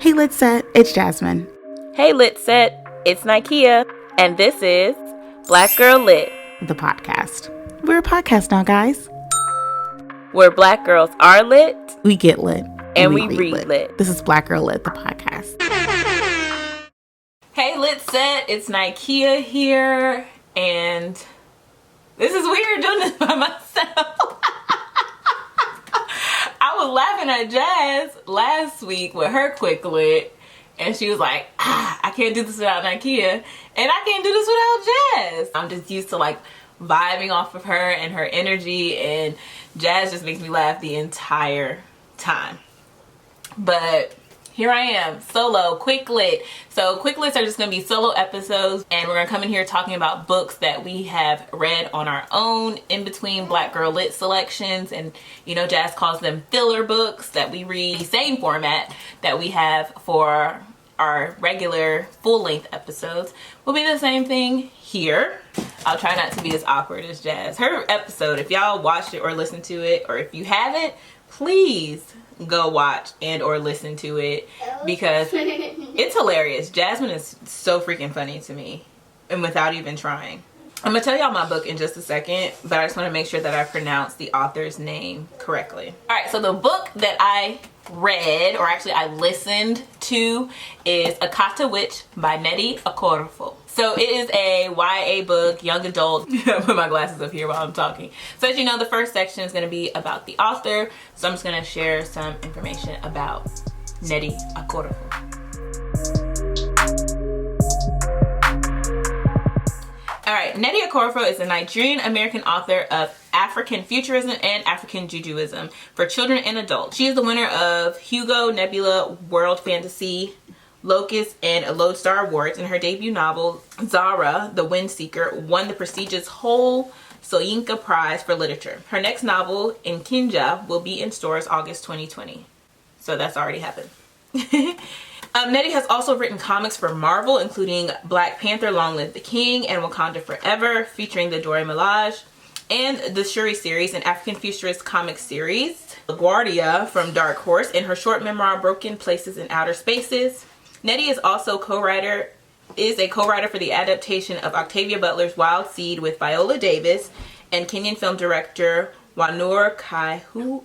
Hey, Lit Set, it's Jasmine. Hey, Lit Set, it's Nikea, and this is Black Girl Lit, the podcast. We're a podcast now, guys. Where Black girls are lit, we get lit, and we read lit. This is Black Girl Lit, the podcast. Hey, Lit Set, it's Nikea here, and this is weird doing this by myself. I was laughing at Jazz last week with her quick lit, and she was like, I can't do this without Nikea, and I can't do this without Jazz. I'm just used to like vibing off of her and her energy, and Jazz just makes me laugh the entire time. But here I am, solo, quick lit. So quick lits are just gonna be solo episodes, and we're gonna come in here talking about books that we have read on our own in between Black Girl Lit selections. And you know, Jazz calls them filler books that we read, same format that we have for our regular full-length episodes. Will be the same thing here. I'll try not to be as awkward as Jazz. Her episode, if y'all watched it or listened to it, or if you haven't, please go watch and or listen to it, because it's hilarious. Jasmine is so freaking funny to me, and without even trying. I'm gonna tell y'all my book in just a second, but I just want to make sure that I pronounce the author's name correctly. All right, so the book that I read, or actually I listened to, is Akata Witch by Nnedi Okorafor. So it is a YA book, young adult. I put my glasses up here while I'm talking. So as you know, the first section is going to be about the author. So I'm just going to share some information about Nnedi Okorafor. All right, Nnedi Okorafor is a Nigerian-American author of African futurism and African Judaism for children and adults. She is the winner of Hugo, Nebula, World Fantasy, Locust, and Lodestar Awards, and her debut novel, Zara, the Windseeker, won the prestigious Whole Soyinka Prize for Literature. Her next novel, Nkinja, will be in stores August 2020. So that's already happened. Nnedi has also written comics for Marvel, including Black Panther, Long Live the King, and Wakanda Forever, featuring the Dora Milaje, and the Shuri series, an African futurist comic series, LaGuardia from Dark Horse, and her short memoir, Broken Places in Outer Spaces. Nnedi is also a co-writer for the adaptation of Octavia Butler's Wild Seed with Viola Davis and Kenyan film director Wanur Kahiu.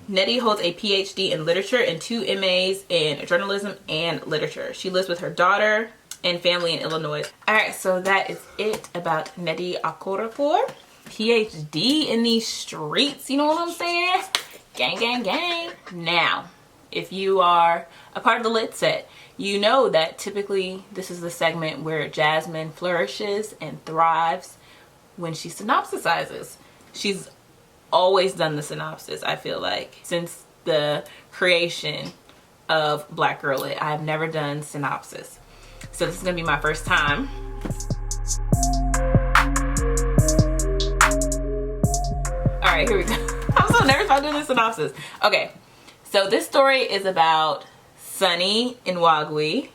Nnedi holds a PhD in literature and 2 MAs in journalism and literature. She lives with her daughter and family in Illinois. Alright, so that is it about Nnedi Okorafor. PhD in these streets, you know what I'm saying? Gang, gang, gang. Now, if you are a part of the Lit Set, you know that typically this is the segment where Jasmine flourishes and thrives when she synopsisizes. She's always done the synopsis, I feel like. Since the creation of Black Girl Lit, I have never done synopsis. So this is going to be my first time. Alright, here we go. I'm so nervous about doing the synopsis. Okay. So this story is about Sunny Nwagwi.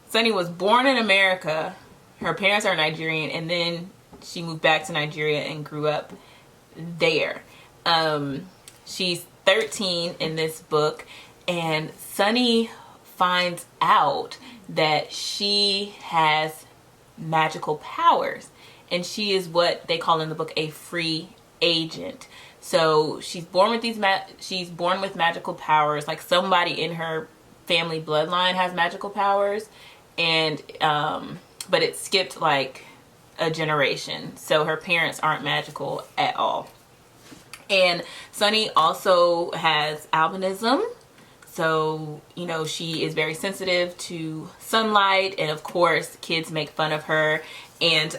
Sunny was born in America. Her parents are Nigerian, and then she moved back to Nigeria and grew up there. She's 13 in this book, and Sunny finds out that she has magical powers, and she is what they call in the book a free agent. So she's born with magical powers. Like, somebody in her family bloodline has magical powers, and but it skipped like a generation, so her parents aren't magical at all. And Sunny also has albinism, so you know, she is very sensitive to sunlight, and of course kids make fun of her. And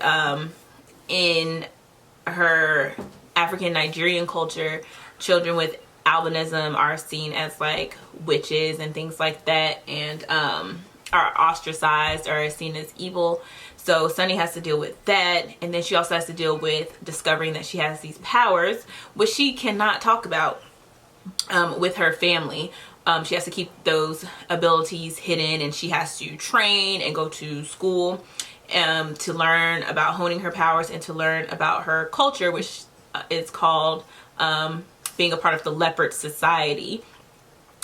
in her African Nigerian culture, children with albinism are seen as like witches and things like that, and are ostracized or seen as evil. So Sunny has to deal with that, and then she also has to deal with discovering that she has these powers, which she cannot talk about with her family. She has to keep those abilities hidden, and she has to train and go to school to learn about honing her powers and to learn about her culture, which is called being a part of the leopard society.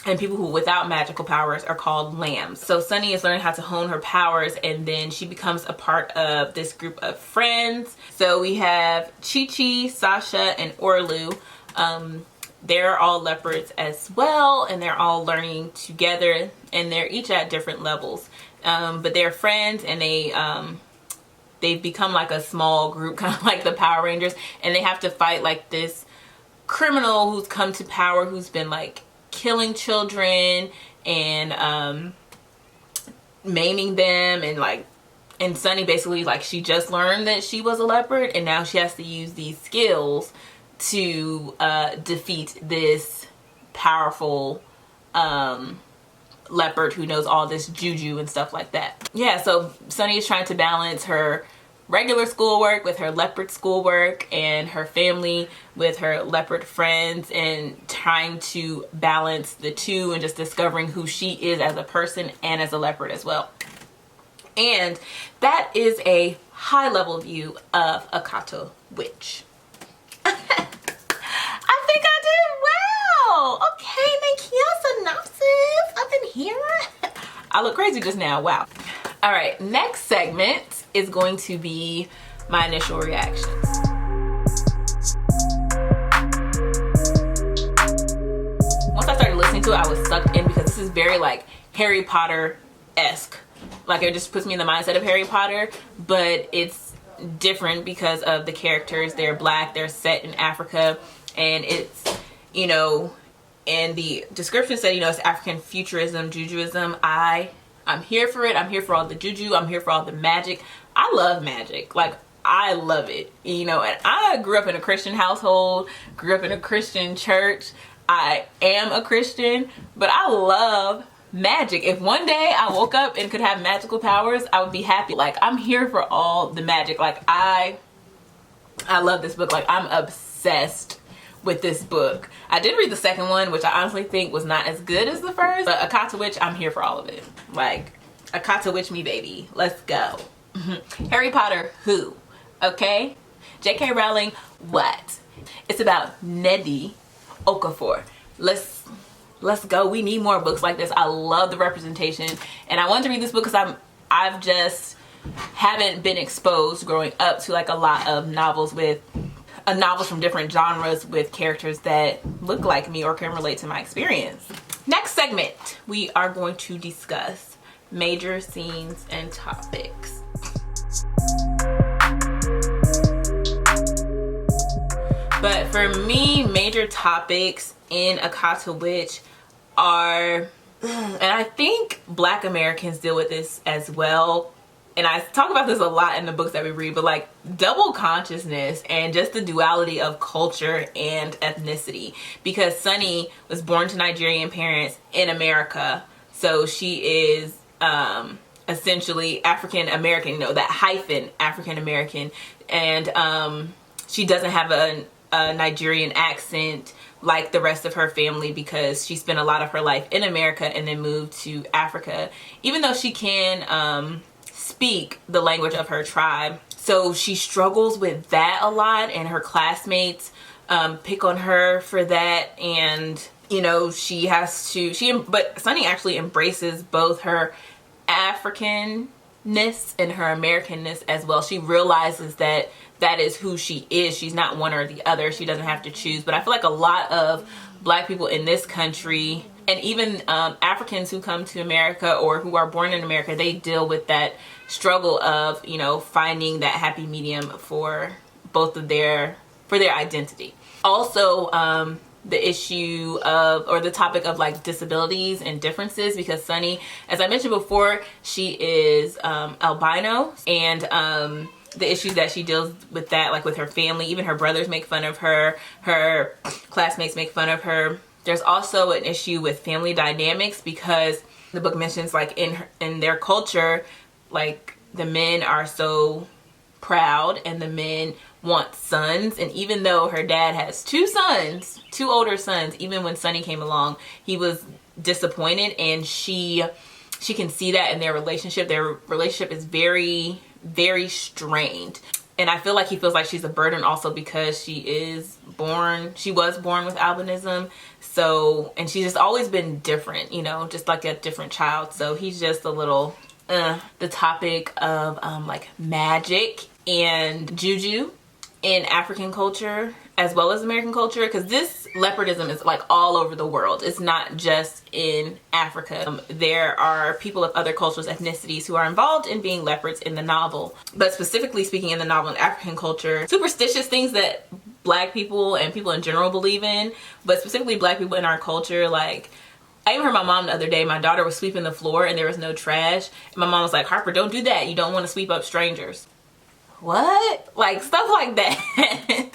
and people who without magical powers are called lambs. So Sunny is learning how to hone her powers, and then she becomes a part of this group of friends. So we have Chi-Chi, Sasha, and Orlu. They're all leopards as well, and they're all learning together, and they're each at different levels. But they're friends, and they've become like a small group, kind of like the Power Rangers, and they have to fight like this criminal who's come to power, who's been like killing children and maiming them, and Sunny basically, like, she just learned that she was a leopard, and now she has to use these skills to defeat this powerful leopard who knows all this juju and stuff like that. Yeah, so Sunny is trying to balance her regular schoolwork with her leopard schoolwork, and her family with her leopard friends, and trying to balance the two, and just discovering who she is as a person and as a leopard as well. And that is a high level view of Akata Witch. I think I did well. Okay, thank you, Synopsis. Up in here. I look crazy just now. Wow. All right, next segment is going to be my initial reactions. Once I started listening to it, I was sucked in, because this is very like Harry Potter-esque. Like, it just puts me in the mindset of Harry Potter, but it's different because of the characters. They're black, they're set in Africa, and it's, you know, and the description said, you know, it's African futurism, jujuism. I'm here for it. I'm here for all the juju. I'm here for all the magic. I love magic. Like, I love it, you know, and I grew up in a Christian household, grew up in a Christian church. I am a Christian, but I love magic. If one day I woke up and could have magical powers, I would be happy. Like, I'm here for all the magic. Like, I love this book. Like, I'm obsessed with this book. I did read the second one, which I honestly think was not as good as the first, but Akata Witch, I'm here for all of it. Like, Akata Witch me, baby. Let's go. Harry Potter, who? Okay? J.K. Rowling, what? It's about Nnedi Okorafor. Let's go. We need more books like this. I love the representation, and I wanted to read this book because I've just haven't been exposed growing up to like a lot of novels from different genres with characters that look like me or can relate to my experience. Next segment, we are going to discuss major scenes and topics. But for me, major topics in Akata Witch are, and I think Black Americans deal with this as well, and I talk about this a lot in the books that we read, but like double consciousness and just the duality of culture and ethnicity. Because Sunny was born to Nigerian parents in America, so she is essentially African American, you know, that hyphen African American, and she doesn't have a Nigerian accent like the rest of her family, because she spent a lot of her life in America and then moved to Africa, even though she can speak the language of her tribe. So she struggles with that a lot, and her classmates pick on her for that, and you know, but Sunny actually embraces both her Africanness and her Americanness as well. She realizes that that is who she is. She's not one or the other. She doesn't have to choose. But I feel like a lot of Black people in this country, and even Africans who come to America or who are born in America, they deal with that struggle of, you know, finding that happy medium for both of their identity. Also, the issue of, or the topic of like disabilities and differences, because Sunny, as I mentioned before, she is albino, and the issues that she deals with that, like with her family. Even her brothers make fun of her, her classmates make fun of her. There's also an issue with family dynamics, because the book mentions like in their culture, like the men are so proud and the men want sons, and even though her dad has two older sons, even when Sunny came along, he was disappointed, and she can see that in their relationship. Their relationship is very, very strained. And I feel like he feels like she's a burden also because she was born with albinism. So, and she's just always been different, you know, just like a different child. So he's just a little, the topic of like magic and juju in African culture as well as American culture, because this leopardism is like all over the world. It's not just in Africa. There are people of other cultures, ethnicities who are involved in being leopards in the novel. But specifically speaking in the novel in African culture, superstitious things that Black people and people in general believe in, but specifically Black people in our culture, like I even heard my mom the other day, my daughter was sweeping the floor and there was no trash. And my mom was like, Harper, don't do that. You don't want to sweep up strangers. What? Like stuff like that.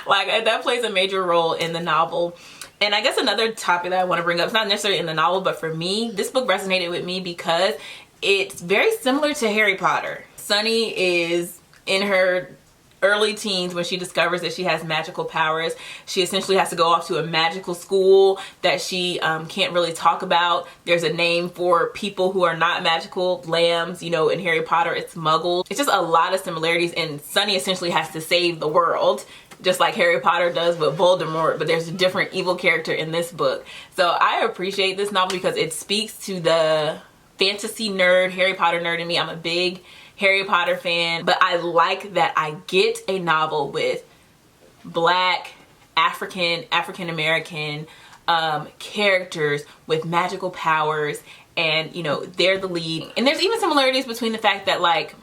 Like that plays a major role in the novel. And I guess another topic that I want to bring up, it's not necessarily in the novel, but for me, this book resonated with me because it's very similar to Harry Potter. Sunny is in her early teens when she discovers that she has magical powers. She essentially has to go off to a magical school that she can't really talk about. There's a name for people who are not magical, lambs. You know, in Harry Potter it's muggles. It's just a lot of similarities, and Sunny essentially has to save the world just like Harry Potter does with Voldemort, but there's a different evil character in this book. So I appreciate this novel because it speaks to the fantasy nerd, Harry Potter nerd in me. I'm a big Harry Potter fan, but I like that I get a novel with Black, African American characters with magical powers, and you know, they're the lead. And there's even similarities between the fact that like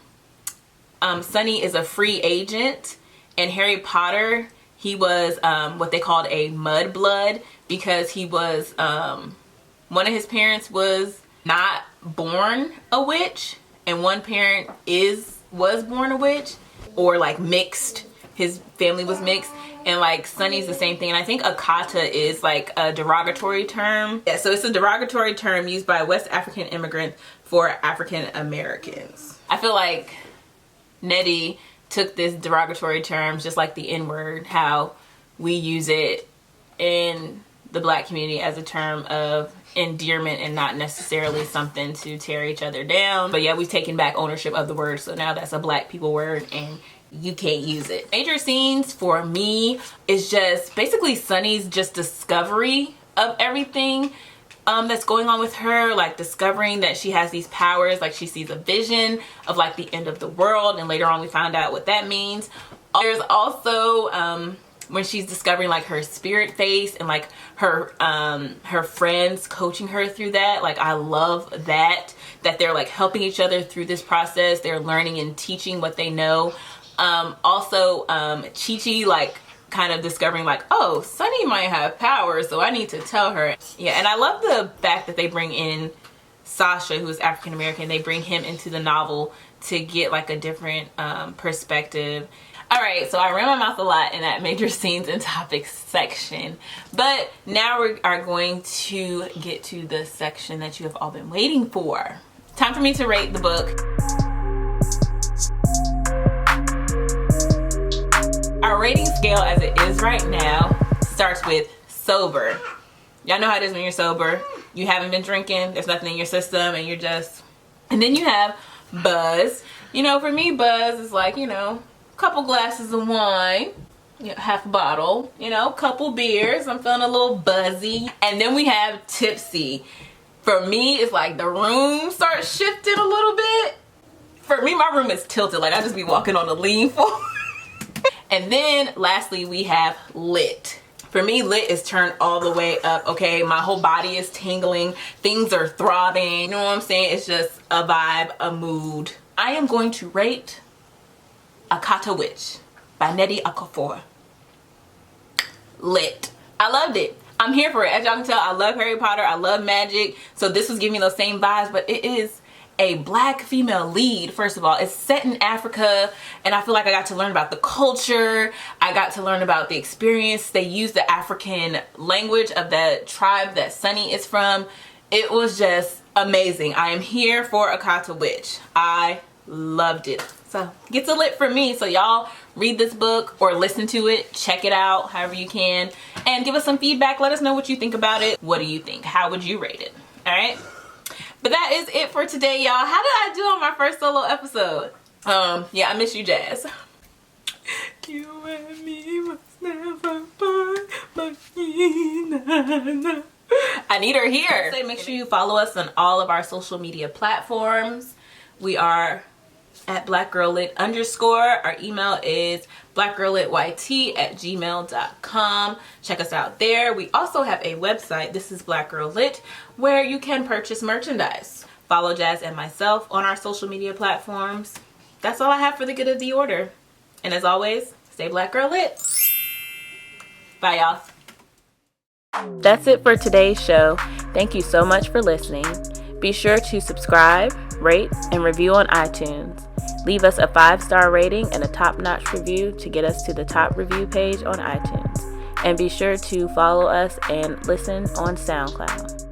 Sunny is a free agent, and Harry Potter, he was what they called a mudblood because he was one of his parents was not born a witch, and one parent was born a witch, or like mixed. His family was mixed. And like Sunny's the same thing. And I think Akata is like a derogatory term. Yeah, so it's a derogatory term used by West African immigrants for African Americans. I feel like Nnedi took this derogatory term just like the N-word, how we use it in the Black community as a term of endearment and not necessarily something to tear each other down. But yeah, we've taken back ownership of the word, so now that's a Black people word and you can't use it. Major scenes for me is just basically Sunny's just discovery of everything that's going on with her, like discovering that she has these powers. Like she sees a vision of like the end of the world, and later on we find out what that means. There's also when she's discovering like her spirit face and like her friends coaching her through that. Like I love that they're like helping each other through this process. They're learning and teaching what they know. Also Chi-Chi like kind of discovering like, oh, Sunny might have powers, so I need to tell her. Yeah, and I love the fact that they bring in Sasha, who is African American. They bring him into the novel to get like a different perspective. All right, so I ran my mouth a lot in that major scenes and topics section, but now we are going to get to the section that you have all been waiting for. Time for me to rate the book. Our rating scale as it is right now starts with sober. Y'all know how it is when you're sober. You haven't been drinking, there's nothing in your system, and you're just... And then you have buzz. You know, for me, buzz is like, you know, a couple glasses of wine, you know, half a bottle, you know, couple beers, I'm feeling a little buzzy. And then we have tipsy. For me, it's like the room starts shifting a little bit. For me, my room is tilted. Like I just be walking on the lean floor. And then lastly, we have lit. For me, lit is turned all the way up, okay? My whole body is tingling. Things are throbbing. You know what I'm saying? It's just a vibe, a mood. I am going to rate Akata Witch by Nnedi Okorafor. Lit. I loved it. I'm here for it. As y'all can tell, I love Harry Potter. I love magic. So this was giving me those same vibes, but it is a Black female lead. First of all, it's set in Africa, and I feel like I got to learn about the culture. I got to learn about the experience. They use the African language of the tribe that Sunny is from. It was just amazing. I am here for Akata Witch. I loved it. So get to lit for me. So y'all read this book or listen to it, check it out however you can, and give us some feedback. Let us know what you think about it. What do you think? How would you rate it? All right. But that is it for today, y'all. How did I do on my first solo episode? Yeah, I miss you, Jazz. You and me must never part, but I need her here. So make sure you follow us on all of our social media platforms. We are at blackgirllit_. Our email is blackgirllityt@gmail.com. Check us out there. We also have a website, this is Black Girl Lit, where you can purchase merchandise. Follow Jazz and myself on our social media platforms. That's all I have for the good of the order. And as always, stay Black Girl Lit. Bye, y'all. That's it for today's show. Thank you so much for listening. Be sure to subscribe, rate, and review on iTunes. Leave us a 5-star rating and a top-notch review to get us to the top review page on iTunes. And be sure to follow us and listen on SoundCloud.